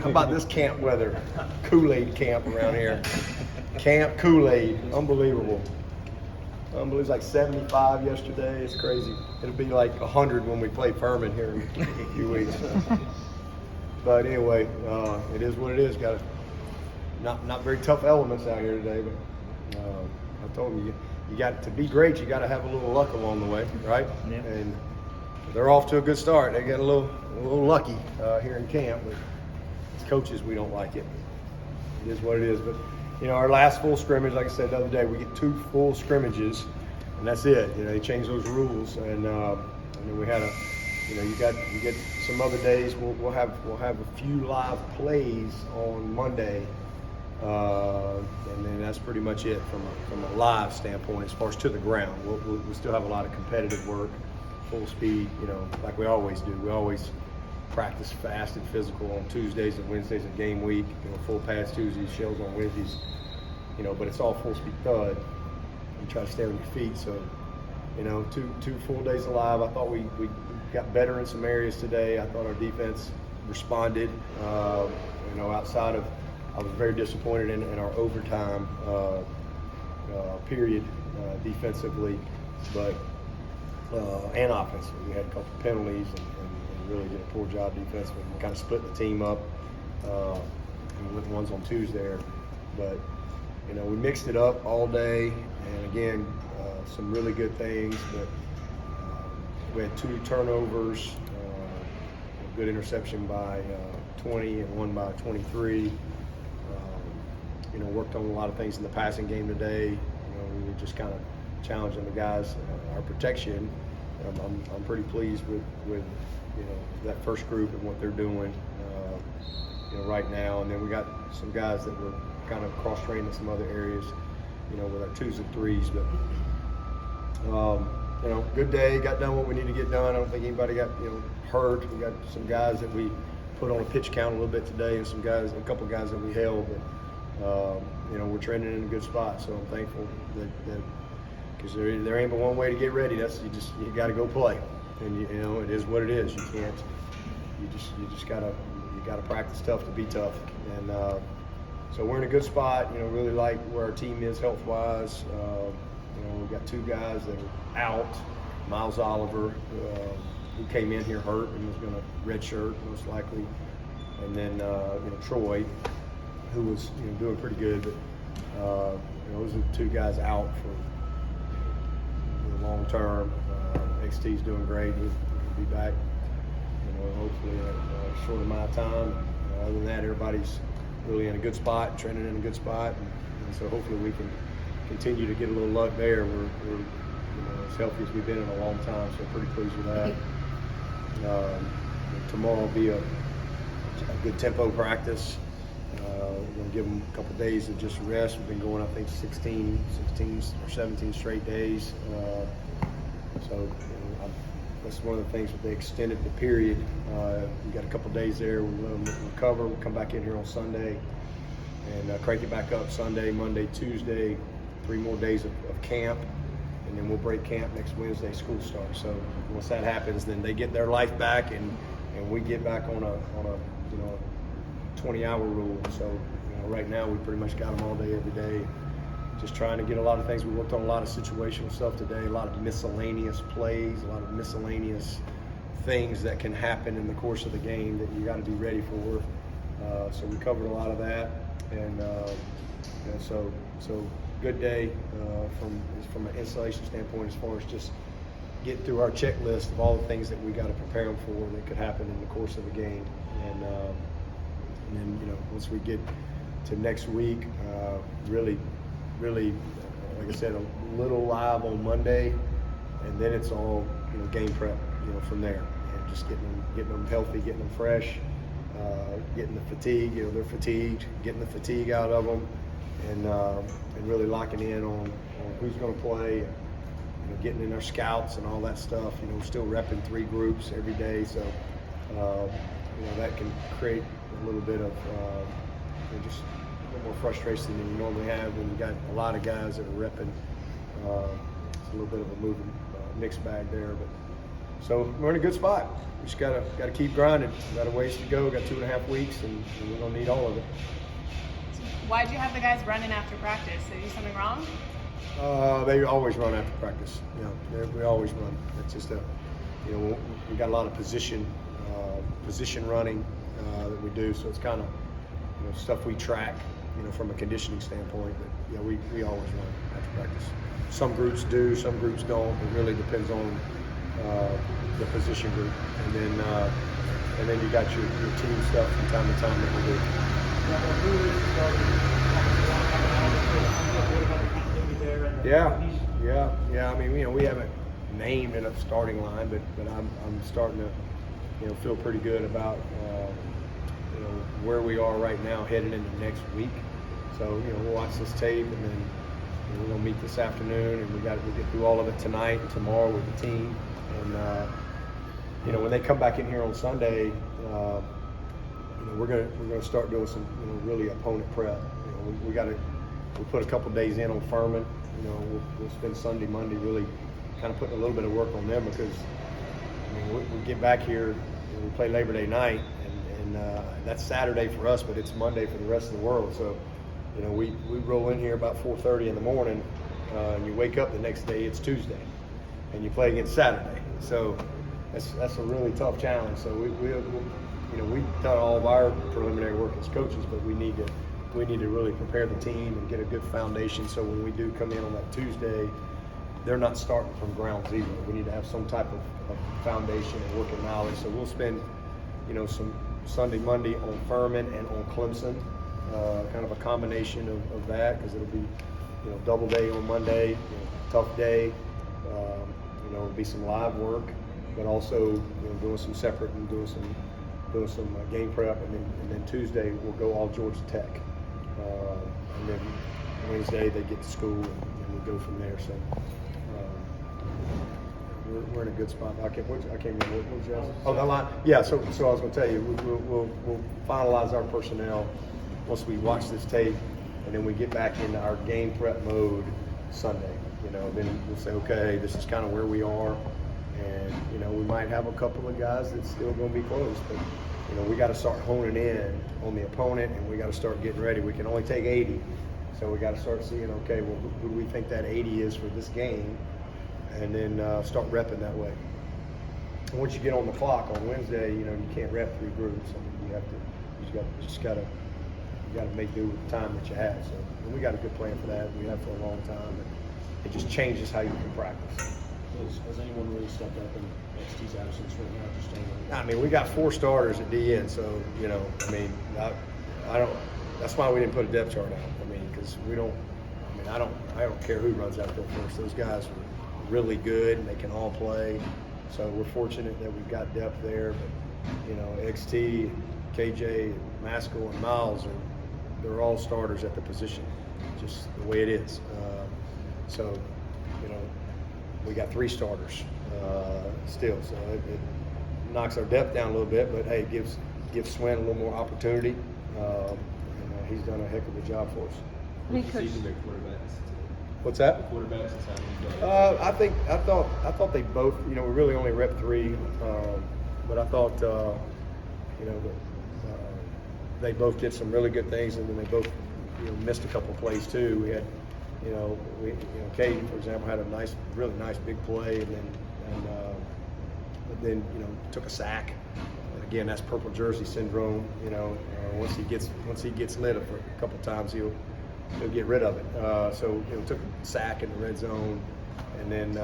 How about this camp weather? Kool-Aid camp around here. Camp Kool-Aid, unbelievable. It was like 75 yesterday. It's crazy. It'll be like 100 when we play Furman here in a few weeks. But anyway, it is what it is. Got not very tough elements out here today, but I told them you got to be great. You got to have a little luck along the way, right? Yeah. And they're off to a good start. They got a little lucky here in camp, but as coaches, we don't like it. It is what it is. But our last full scrimmage, like I said the other day, we get 2 full scrimmages, and that's it. They changed those rules, and then we had you get some other days. We'll have a few live plays on Monday, and then that's pretty much it from a live standpoint as far as to the ground. We'll still have a lot of competitive work, full speed, like we always do. We always practice fast and physical on Tuesdays and Wednesdays of game week. Full pads Tuesdays, shells on Wednesdays. But it's all full speed thud. You try to stay on your feet. So, two full days alive. I thought we got better in some areas today. I thought our defense responded. Outside of, I was very disappointed in our overtime period defensively, but and offensively. We had a couple penalties and really did a poor job defensively. We kind of split the team up with ones on Tuesday, but we mixed it up all day, and again, some really good things. But we had 2 turnovers, a good interception by 20 and one by 23. Worked on a lot of things in the passing game today. We were just kind of challenging the guys, our protection. I'm pretty pleased with that first group and what they're doing right now. And then we got some guys that were kind of cross-trained in some other areas, with our 2s and 3s. But good day. Got done what we need to get done. I don't think anybody got hurt. We got some guys that we put on a pitch count a little bit today, and a couple guys that we held. But we're trending in a good spot. So I'm thankful that because there ain't but one way to get ready. You got to go play, and it is what it is. You can't. You just gotta practice tough to be tough, and so we're in a good spot. Really like where our team is health wise. We've got 2 guys that are out. Miles Oliver, who came in here hurt and was going to redshirt most likely, and then Troy, who was doing pretty good, but those are 2 guys out for the long term. XT's doing great. He'll be back, hopefully in a short amount of time. Other than that, everybody's really in a good spot, trending in a good spot, and so hopefully we can continue to get a little luck there. We're as healthy as we've been in a long time, so I'm pretty pleased with that. Tomorrow will be a good tempo practice. We're going to give them a couple days of just rest. We've been going, I think, 16 or 17 straight days. So that's one of the things that they extended the period. We got a couple days there. We let them recover. We'll come back in here on Sunday and crank it back up Sunday, Monday, Tuesday. 3 more days of camp, and then we'll break camp next Wednesday. School starts. So once that happens, then they get their life back, and we get back on a 20-hour rule. So right now we pretty much got them all day, every day. Just trying to get a lot of things. We worked on a lot of situational stuff today, a lot of miscellaneous plays, a lot of miscellaneous things that can happen in the course of the game that you got to be ready for. So we covered a lot of that, and so good day from an installation standpoint as far as just getting through our checklist of all the things that we got to prepare them for that could happen in the course of the game. And then once we get to next week, really, like I said, a little live on Monday, and then it's all game prep from there, and just getting them healthy, getting them fresh, getting the fatigue. They're fatigued, getting the fatigue out of them, and really locking in on who's going to play, getting in our scouts and all that stuff. We're still repping 3 groups every day, so that can create a little bit of just a little more frustration than you normally have when you got a lot of guys that are repping. It's a little bit of a moving mixed bag there, So we're in a good spot. We just gotta keep grinding. Got a ways to go. Got 2.5 weeks, and we're gonna need all of it. Why'd you have the guys running after practice? Did you do something wrong? They always run after practice. We always run. It's just we got a lot of position running that we do. So it's kind of stuff we track, from a conditioning standpoint. But we always run after practice. Some groups do, some groups don't. It really depends on the position group, and then you got your team stuff from time to time that we do. Yeah. I mean, we haven't named a starting line, but I'm starting to feel pretty good about where we are right now heading into next week. So we'll watch this tape, and then we're gonna meet this afternoon, and we'll get through all of it tonight and tomorrow with the team. And when they come back in here on Sunday, we're gonna start doing some really opponent prep. We put a couple days in on Furman. We'll spend Sunday, Monday really kind of putting a little bit of work on them, because we get back here, we play Labor Day night, and that's Saturday for us, but it's Monday for the rest of the world. So we roll in here about 4:30 in the morning, and you wake up the next day, it's Tuesday, and you play against Saturday. So that's a really tough challenge. So we've done all of our preliminary work as coaches, but we need to really prepare the team and get a good foundation, so when we do come in on that Tuesday, they're not starting from ground zero. We need to have some type of foundation and working knowledge. So we'll spend some Sunday, Monday on Furman and on Clemson, kind of a combination of that, because it'll be double day on Monday, tough day. It'll be some live work, but also doing some separate and doing some game prep, and then Tuesday we'll go all Georgia Tech, and then Wednesday they get to school, and we go from there. So we're in a good spot. I can't remember what was your answer? Oh, the line. Yeah. So I was going to tell you, we'll finalize our personnel once we watch this tape, and then we get back into our game prep mode Sunday. Then we'll say, okay, this is kind of where we are, and we might have a couple of guys that's still going to be close, but we got to start honing in on the opponent, and we got to start getting ready. We can only take 80, so we got to start seeing, okay, well, who do we think that 80 is for this game, and then start repping that way. And once you get on the clock on Wednesday, you can't rep 3 groups. You got to make do with the time that you have. So we got a good plan for that. We have for a long time. It just changes how you can practice. Has anyone really stepped up in XT's absence right now? We got 4 starters at DN, so I don't. That's why we didn't put a depth chart out. Because we don't. I don't care who runs out there first. Those guys are really good, and they can all play. So we're fortunate that we've got depth there. But XT, KJ, Maskell, and Miles they're all starters at the position, just the way it is. So we got 3 starters still, so it knocks our depth down a little bit, but hey, it gives Swin a little more opportunity. He's done a heck of a job for us. What's that? Quarterbacks. I thought they both. We really only rep 3, but I thought they both did some really good things, and then they both missed a couple of plays too. We had. Cade, for example, had a really nice big play, and then took a sack. And again, that's purple jersey syndrome. Once he gets lit a couple of times, he'll get rid of it. So took a sack in the red zone, and then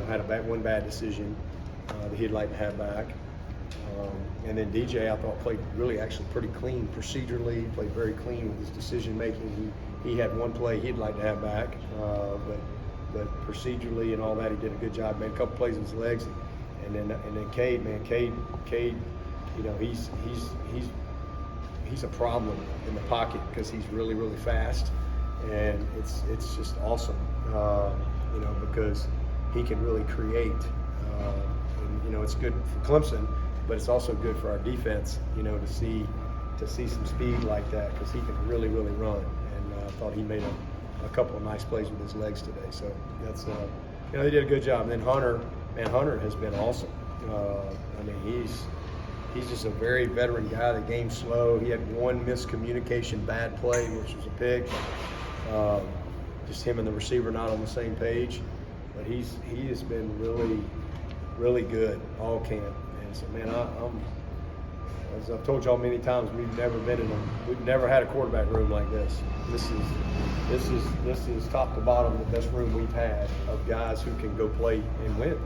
had one bad decision that he'd like to have back. And then DJ, I thought, played really actually pretty clean procedurally. He played very clean with his decision making. He had one play he'd like to have back, but procedurally and all that, he did a good job. Made a couple plays with his legs, and then Cade, he's a problem in the pocket because he's really, really fast, and it's just awesome, because he can really create, and it's good for Clemson, but it's also good for our defense, to see some speed like that, because he can really, really run. I thought he made a couple of nice plays with his legs today. So that's they did a good job. And then Hunter, man, Hunter has been awesome. I mean, he's just a very veteran guy. The game's slow. He had one miscommunication, bad play, which was a pick. Just him and the receiver not on the same page. But he has been really good all camp. And so, man, I'm as I've told y'all many times, we've never had a quarterback room like this. This is top to bottom the best room we've had of guys who can go play and win.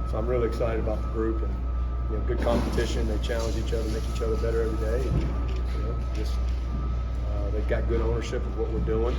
So I'm really excited about the group, and good competition. They challenge each other, make each other better every day. And, they've got good ownership of what we're doing.